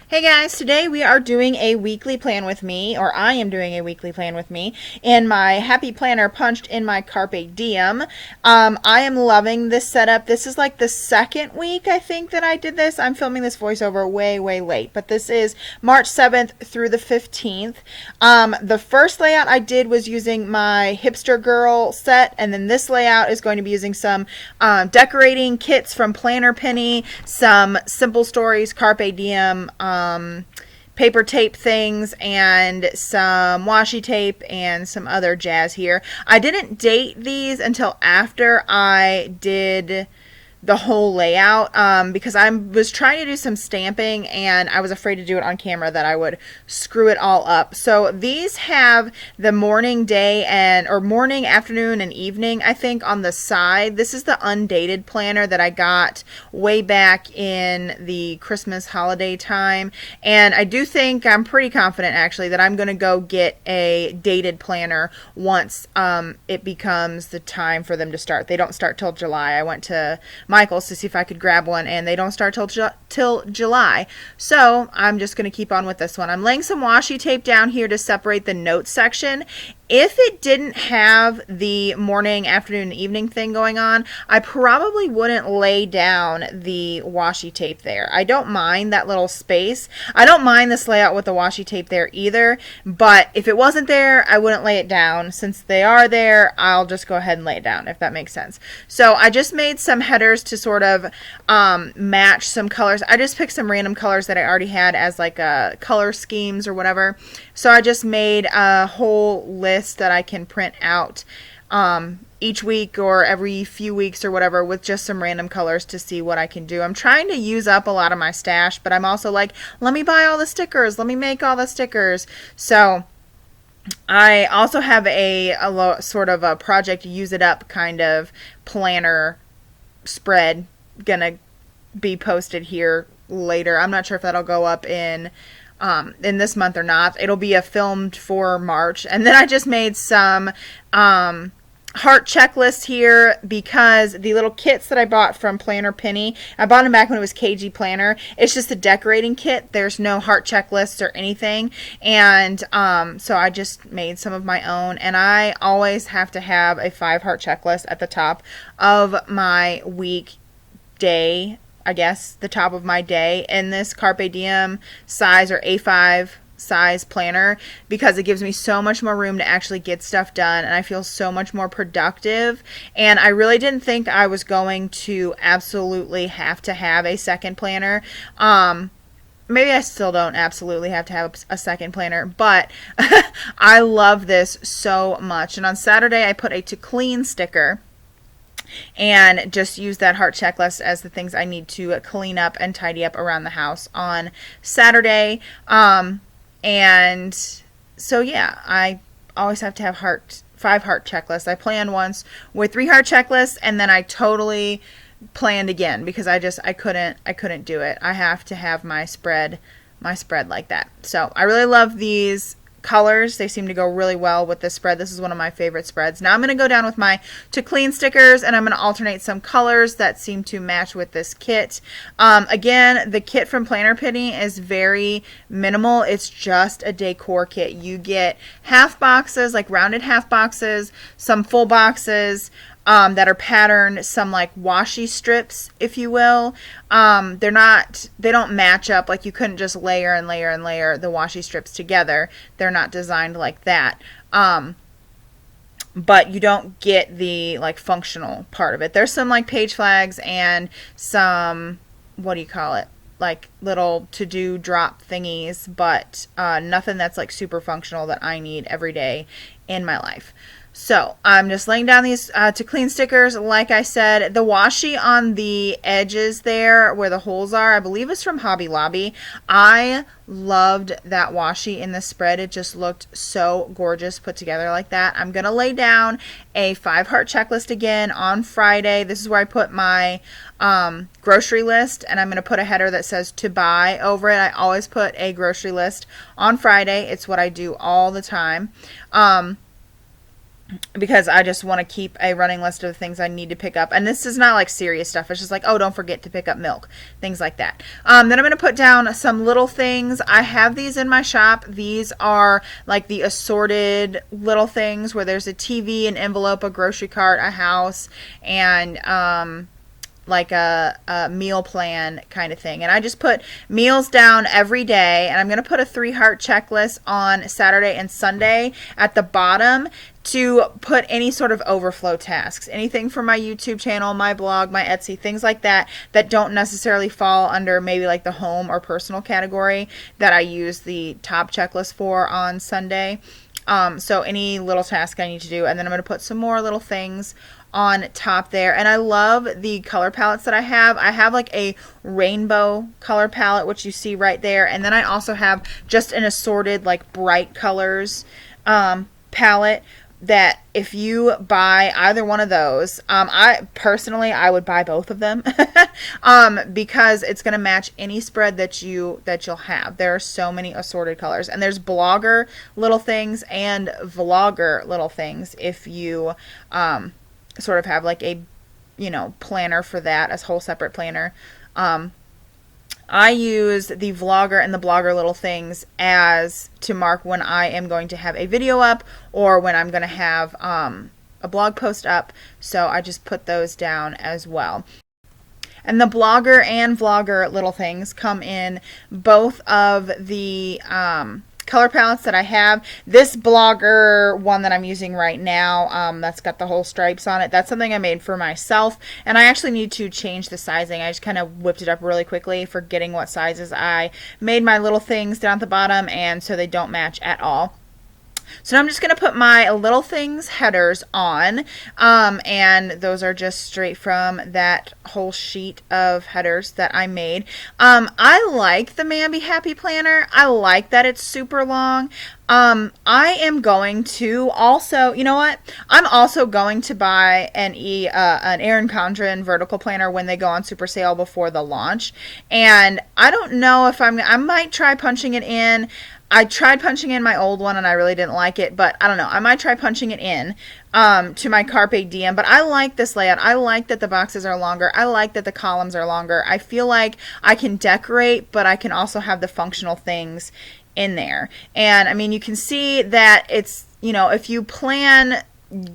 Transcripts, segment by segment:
Hey guys, today we are doing a weekly plan with me, or I am doing a weekly plan with me, in my Happy Planner punched in my Carpe Diem. I am loving this setup. This is like the second week, I think, that I did this. I'm filming this voiceover way late, but this is March 7th through the 15th. The first layout I did was using my Hipster Girl set, and then this layout is going to be using some decorating kits from Planner Penny, some Simple Stories, Carpe Diem, paper tape things, and some washi tape and some other jazz here. I didn't date these until after I did the whole layout because I was trying to do some stamping and I was afraid to do it on camera that I would screw it all up. So these have the morning, day, or morning, afternoon, and evening, I think, on the side. This is the undated planner that I got way back in the Christmas holiday time, and I do think, I'm pretty confident actually, that I'm going to go get a dated planner once it becomes the time for them to start. They don't start till July. I went to Michael's to see if I could grab one, and they don't start till July. So I'm just going to keep on with this one. I'm laying some washi tape down here to separate the notes section. If it didn't have the morning, afternoon, and evening thing going on, I probably wouldn't lay down the washi tape there. I don't mind that little space. I don't mind this layout with the washi tape there either, but if it wasn't there, I wouldn't lay it down. Since they are there, I'll just go ahead and lay it down, if that makes sense. So I just made some headers to sort of match some colors. I just picked some random colors that I already had as like color schemes or whatever. So I just made a whole list that I can print out each week or every few weeks or whatever with just some random colors to see what I can do. I'm trying to use up a lot of my stash, but I'm also like, let me buy all the stickers. Let me make all the stickers. So I also have a sort of a project use it up kind of planner spread gonna be posted here later. I'm not sure if that'll go up in this month or not. It'll be a filmed for March. And then I just made some heart checklist here because the little kits that I bought from Planner Penny, I bought them back when it was KG Planner. It's just a decorating kit. There's no heart checklists or anything. And so I just made some of my own. And I always have to have a 5 heart checklist at the top of my day, I guess, the top of my day in this Carpe Diem size or A5 size planner, because it gives me so much more room to actually get stuff done, and I feel so much more productive. And I really didn't think I was going to absolutely have to have a second planner. Maybe I still don't absolutely have to have a second planner, but I love this so much. And on Saturday I put a to clean sticker and just use that heart checklist as the things I need to clean up and tidy up around the house on Saturday. And so yeah, I always have to have 5 heart checklists. I planned once with 3 heart checklists, and then I totally planned again because I couldn't do it. I have to have my spread like that. So I really love these colors. They seem to go really well with this spread. This is one of my favorite spreads. Now I'm going to go down with my to clean stickers, and I'm going to alternate some colors that seem to match with this kit. Again, the kit from Planner Penny is very minimal. It's just a decor kit. You get half boxes, like rounded half boxes, some full boxes that are patterned, some like washi strips, if you will. They don't match up. Like, you couldn't just layer and layer and layer the washi strips together. They're not designed like that. But you don't get the like functional part of it. There's some like page flags and some, what do you call it? Like little to-do drop thingies, but nothing that's like super functional that I need every day in my life. So I'm just laying down these to clean stickers. Like I said, the washi on the edges there where the holes are, I believe it's from Hobby Lobby. I loved that washi in the spread. It just looked so gorgeous put together like that. I'm going to lay down a 5 heart checklist again on Friday. This is where I put my grocery list, and I'm going to put a header that says to buy over it. I always put a grocery list on Friday. It's what I do all the time. because I just want to keep a running list of the things I need to pick up. And this is not like serious stuff. It's just like, oh, don't forget to pick up milk, things like that. Then I'm going to put down some little things. I have these in my shop. These are like the assorted little things where there's a TV, an envelope, a grocery cart, a house, and like a meal plan kind of thing. And I just put meals down every day, and I'm going to put a 3-heart checklist on Saturday and Sunday at the bottom to put any sort of overflow tasks, anything for my YouTube channel, my blog, my Etsy, things like that that don't necessarily fall under maybe like the home or personal category that I use the top checklist for on Sunday. So any little task I need to do, and then I'm going to put some more little things on top there. And I love the color palettes that I have. I have like a rainbow color palette, which you see right there, and then I also have just an assorted like bright colors palette that if you buy either one of those, I personally would buy both of them because it's going to match any spread that you'll have. There are so many assorted colors, and there's blogger little things and vlogger little things if you sort of have like a planner for that, as whole separate planner. I use the vlogger and the blogger little things as to mark when I am going to have a video up or when I'm going to have a blog post up. So I just put those down as well. And the blogger and vlogger little things come in both of the color palettes that I have. This blogger one that I'm using right now, that's got the whole stripes on it, that's something I made for myself, and I actually need to change the sizing. I just kind of whipped it up really quickly, forgetting what sizes I made my little things down at the bottom, and so they don't match at all. So now I'm just going to put my little things headers on, and those are just straight from that whole sheet of headers that I made. I like the Mambi Happy Planner. I like that it's super long. I am going to also, you know what? I'm also going to buy an Erin Condren vertical planner when they go on super sale before the launch. And I don't know if I might try punching it in. I tried punching in my old one and I really didn't like it, but I don't know. I might try punching it in to my Carpe Diem, but I like this layout. I like that the boxes are longer. I like that the columns are longer. I feel like I can decorate, but I can also have the functional things in there. And I mean, you can see that it's, if you plan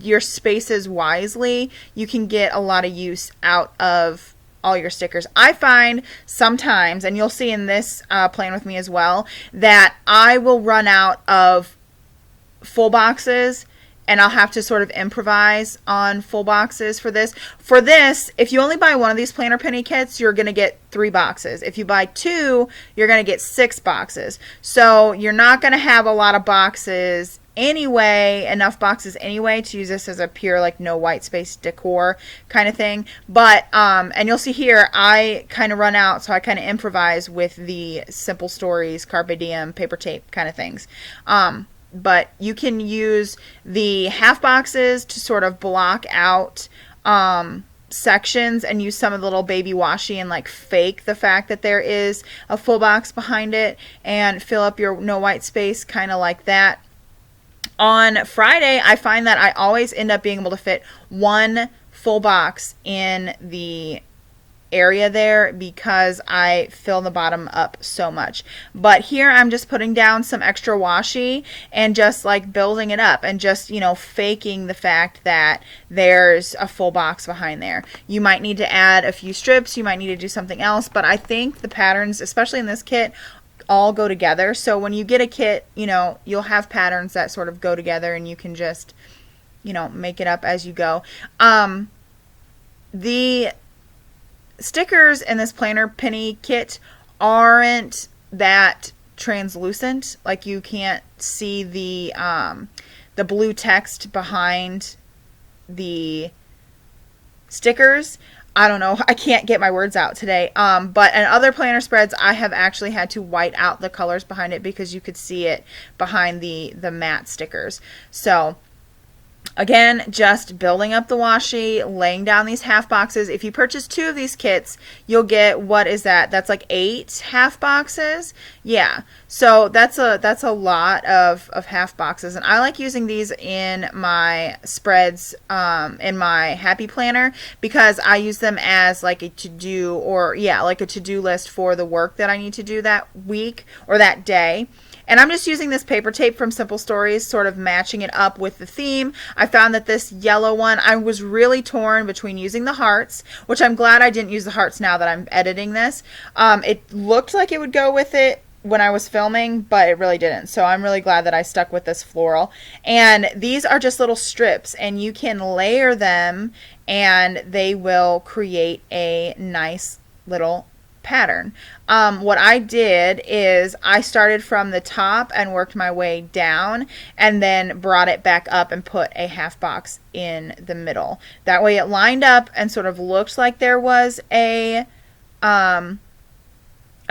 your spaces wisely, you can get a lot of use out of all your stickers. I find sometimes, and you'll see in this plan with me as well, that I will run out of full boxes and I'll have to sort of improvise on full boxes for this. For this, if you only buy one of these planner penny kits, you're going to get 3 boxes. If you buy 2, you're going to get 6 boxes. So you're not going to have a lot of boxes anyway, enough boxes anyway to use this as a pure like no white space decor kind of thing. But and you'll see here I kind of run out, so I kind of improvise with the Simple Stories, Carpe Diem, paper tape kind of things. But you can use the half boxes to sort of block out sections and use some of the little baby washi and like fake the fact that there is a full box behind it and fill up your no white space kind of like that. On Friday, I find that I always end up being able to fit one full box in the area there because I fill the bottom up so much. But here I'm just putting down some extra washi and just like building it up and just, faking the fact that there's a full box behind there. You might need to add a few strips, you might need to do something else, but I think the patterns, especially in this kit, all go together. So when you get a kit, you'll have patterns that sort of go together and you can just, make it up as you go. The stickers in this planner penny kit aren't that translucent. Like you can't see the blue text behind the stickers. I don't know. I can't get my words out today. But in other planner spreads, I have actually had to white out the colors behind it because you could see it behind the matte stickers. So Again, just building up the washi, laying down these half boxes. If you purchase 2 of these kits, you'll get, what is that? That's like 8 half boxes. Yeah. So that's a lot of half boxes. And I like using these in my spreads, in my Happy Planner, because I use them as like a to-do, or yeah, like a to-do list for the work that I need to do that week or that day. And I'm just using this paper tape from Simple Stories, sort of matching it up with the theme. I found that this yellow one, I was really torn between using the hearts, which I'm glad I didn't use the hearts now that I'm editing this. It looked like it would go with it when I was filming, but it really didn't. So I'm really glad that I stuck with this floral. And these are just little strips, and you can layer them, and they will create a nice little pattern. What I did is I started from the top and worked my way down, and then brought it back up and put a half box in the middle. That way it lined up and sort of looked like there was a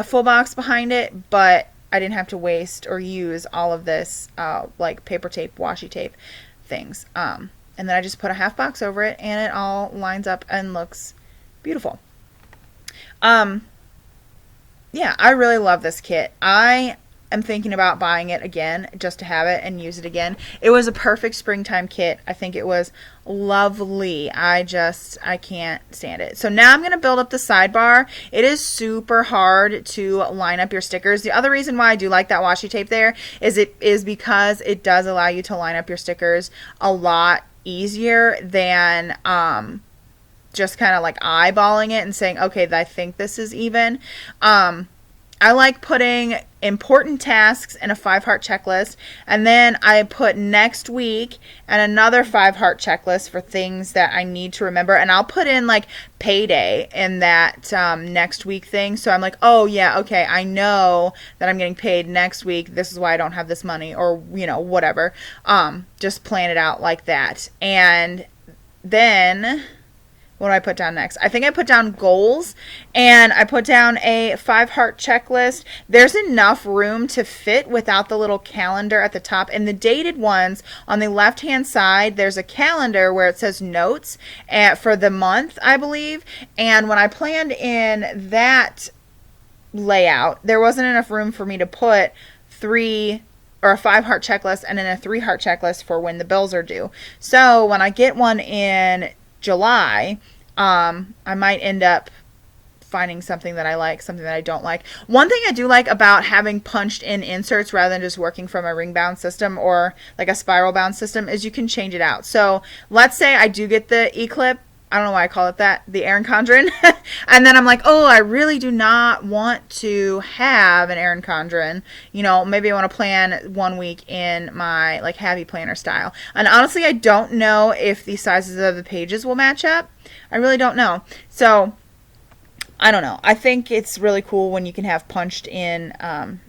full box behind it, but I didn't have to waste or use all of this like paper tape, washi tape things. And then I just put a half box over it, and it all lines up and looks beautiful. Yeah, I really love this kit. I am thinking about buying it again just to have it and use it again. It was a perfect springtime kit. I think it was lovely. I can't stand it. So now I'm going to build up the sidebar. It is super hard to line up your stickers. The other reason why I do like that washi tape there is because it does allow you to line up your stickers a lot easier than just kind of like eyeballing it and saying, okay, I think this is even. I like putting important tasks in a 5-heart checklist, and then I put next week and another 5-heart checklist for things that I need to remember, and I'll put in like payday in that next week thing. So I'm like, oh yeah, okay, I know that I'm getting paid next week. This is why I don't have this money, or you know, whatever. Just plan it out like that. And then what do I put down next? I think I put down goals, and I put down a 5-heart checklist. There's enough room to fit without the little calendar at the top. In the dated ones, on the left-hand side, there's a calendar where it says notes for the month, I believe. And when I planned in that layout, there wasn't enough room for me to put 3 or a 5-heart checklist and then a 3-heart checklist for when the bills are due. So when I get one in July, I might end up finding something that I like, something that I don't like. One thing I do like about having punched in inserts rather than just working from a ring bound system or like a spiral bound system is you can change it out. So let's say I do get the E-clip, I don't know why I call it that, the Erin Condren, and then I'm like, oh, I really do not want to have an Erin Condren. You know, maybe I want to plan 1 week in my like Happy Planner style. And honestly, I don't know if the sizes of the pages will match up. I really don't know. So I don't know. I think it's really cool when you can have punched in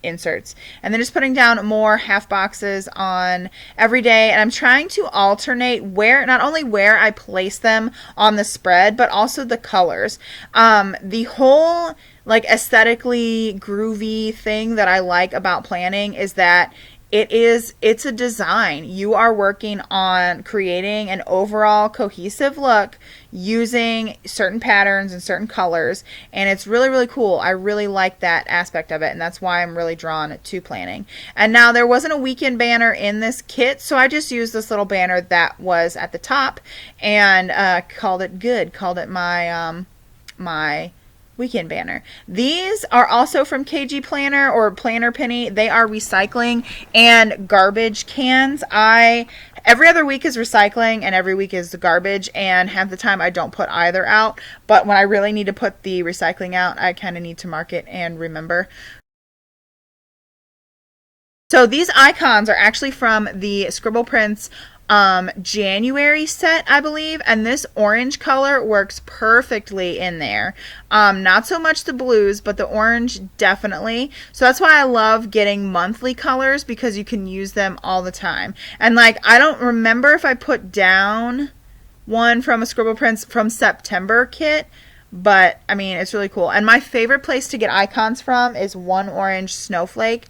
inserts. And then just putting down more half boxes on every day. And I'm trying to alternate not only where I place them on the spread, but also the colors. The whole like aesthetically groovy thing that I like about planning is that it's a design. You are working on creating an overall cohesive look using certain patterns and certain colors, and it's really, really cool. I really like that aspect of it, and that's why I'm really drawn to planning. And now there wasn't a weekend banner in this kit, so I just used this little banner that was at the top and called it my weekend banner. These are also from KG Planner or Planner Penny. They are recycling and garbage cans. Every other week is recycling and every week is the garbage, and half the time I don't put either out, but when I really need to put the recycling out, I kind of need to mark it and remember. So these icons are actually from the Scribble Prints January set, I believe, and this orange color works perfectly in there. Not so much the blues, but the orange definitely. So that's why I love getting monthly colors, because you can use them all the time. And like, I don't remember if I put down one from a Scribble Prints from September kit, but I mean, it's really cool. And my favorite place to get icons from is One Orange Snowflake.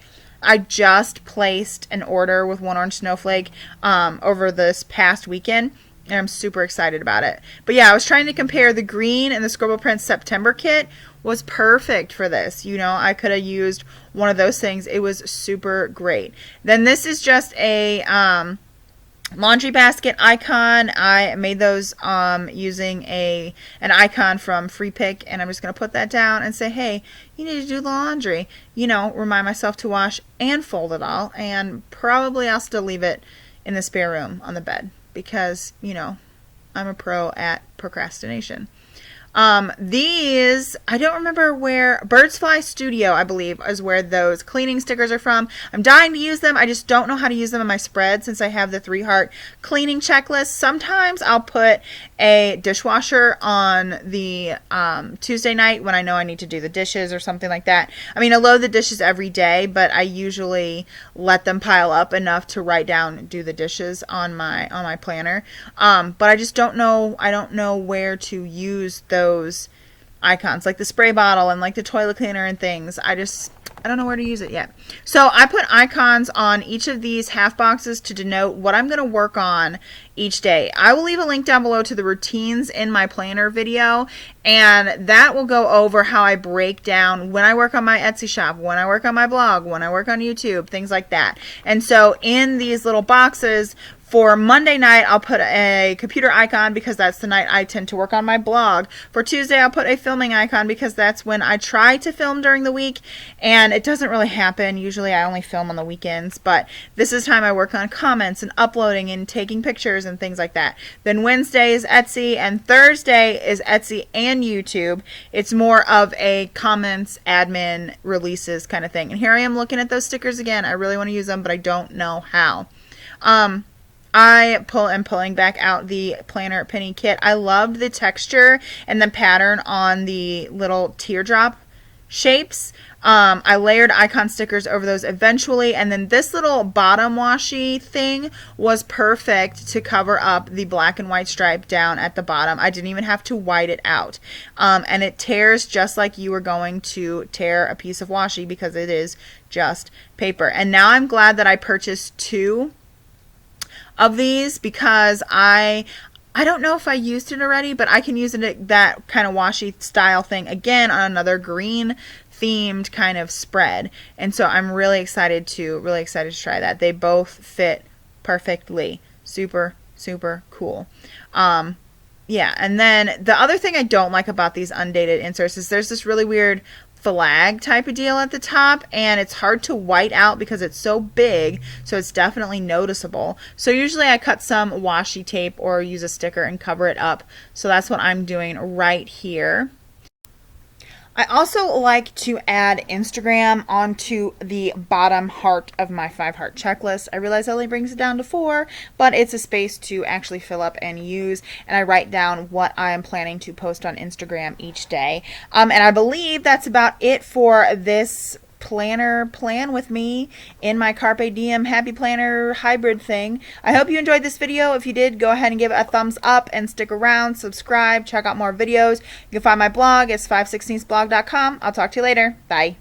I just placed an order with One Orange Snowflake over this past weekend, and I'm super excited about it. But yeah, I was trying to compare the green and the Scribble Print September kit was perfect for this. You know, I could have used one of those things. It was super great. Then this is just a laundry basket icon. I made those using an icon from Free Pick, and I'm just going to put that down and say, hey, you need to do the laundry. You know, remind myself to wash and fold it all, and probably I'll still leave it in the spare room on the bed because, you know, I'm a pro at procrastination. These, I don't remember where, Birds Fly Studio, I believe, is where those cleaning stickers are from. I'm dying to use them. I just don't know how to use them in my spread since I have the 3-heart cleaning checklist. Sometimes I'll put a dishwasher on the Tuesday night when I know I need to do the dishes or something like that. I mean, I load the dishes every day, but I usually let them pile up enough to write down, do the dishes on my planner. But I just don't know, I don't know where to use those icons, like the spray bottle and like the toilet cleaner and things. I don't know where to use it yet. So I put icons on each of these half boxes to denote what I'm going to work on each day. I will leave a link down below to the routines in my planner video, and that will go over how I break down when I work on my Etsy shop, when I work on my blog, when I work on YouTube, things like that. And so in these little boxes, for Monday night, I'll put a computer icon because that's the night I tend to work on my blog. For Tuesday, I'll put a filming icon because that's when I try to film during the week, and it doesn't really happen. Usually I only film on the weekends, but this is time I work on comments and uploading and taking pictures and things like that. Then Wednesday is Etsy, and Thursday is Etsy and YouTube. It's more of a comments, admin, releases kind of thing. And here I am looking at those stickers again. I really want to use them, but I don't know how. I am pulling back out the planner penny kit. I loved the texture and the pattern on the little teardrop shapes. I layered icon stickers over those eventually, and then this little bottom washi thing was perfect to cover up the black and white stripe down at the bottom. I didn't even have to white it out. And it tears just like you were going to tear a piece of washi because it is just paper. And now I'm glad that I purchased 2 of these because I don't know if I used it already, but I can use it, that kind of washi style thing again on another green themed kind of spread. And so I'm really excited to try that. They both fit perfectly. Super, super cool. Yeah, and then the other thing I don't like about these undated inserts is there's this really weird flag type of deal at the top, and it's hard to white out because it's so big, so it's definitely noticeable. So usually I cut some washi tape or use a sticker and cover it up. So that's what I'm doing right here. I also like to add Instagram onto the bottom heart of my 5-heart checklist. I realize it only brings it down to 4, but it's a space to actually fill up and use, and I write down what I am planning to post on Instagram each day. And I believe that's about it for this planner plan with me in my Carpe Diem Happy Planner hybrid thing. I hope you enjoyed this video. If you did, go ahead and give it a thumbs up and stick around, subscribe, check out more videos. You can find my blog. It's 516thblog.com. I'll talk to you later. Bye.